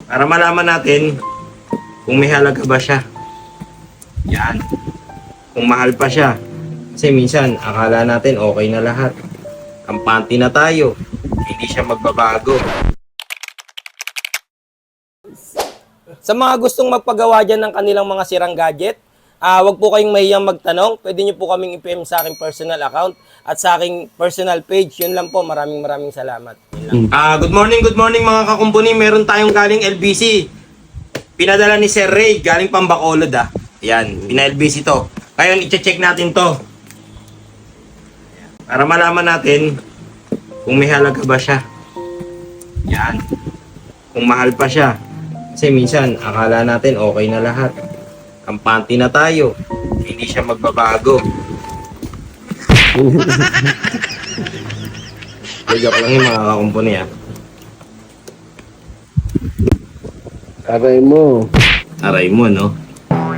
Para malaman natin kung may halaga ba siya. Yan. Kung mahal pa siya. Kasi minsan, akala natin okay na lahat. Kampante na tayo. Hindi siya magbabago. Sa mga gustong magpagawa dyan ng kanilang mga sirang gadget, wag po kayong mahiyang magtanong. Pwede nyo po kaming i-PM sa aking personal account at sa aking personal page. Yun lang po. Maraming salamat. Good morning mga kakumpuni. Meron tayong galing LBC. Pinadala ni Sir Ray, galing Pambacolod Yan, pina-LBC to. Ngayon, i-check natin to. Para malaman natin kung may halaga ba siya. Yan. Kung mahal pa siya. Kasi minsan, akala natin okay na lahat. Kampante na tayo. Hindi siya magbabago. Joke lang yung mga kakumpuni Aray mo. Aray mo, no?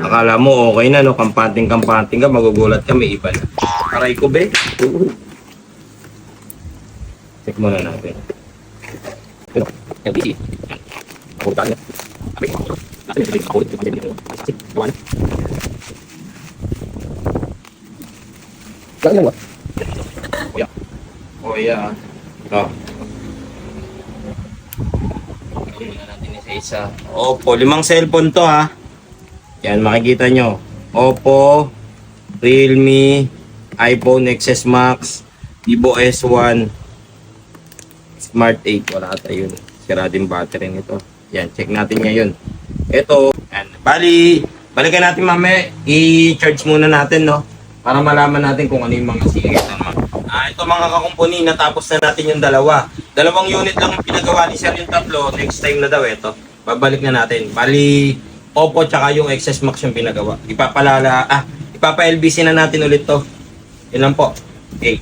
Akala mo okay na, no? Kampanting ka, magugulat ka, may iba na. Aray ko, be. Check muna natin. Ito, LBC. Ako tayo. Saan lang ba? Kuya. Ito. Muna natin isa-isa. Oppo, 5 cellphone to Yan, makikita nyo. Oppo, Realme, iPhone XS Max, Vivo S1, Smart 8. Wala tayo yun. Sira din battery nito. Yan, check natin ngayon. Ito, yan. Balikan natin mamaya. I-charge muna natin, no? Para malaman natin kung ano yung mga sige. Ito mga kakumpuni, natapos na natin yung dalawa. Dalawang unit lang yung pinagawa ni Sir, yung tatlo. Next time na daw ito. Babalik na natin. Bali, Oppo tsaka yung XS Max yung pinagawa. Ipapa-LBC na natin ulit to. Yun lang po. Okay.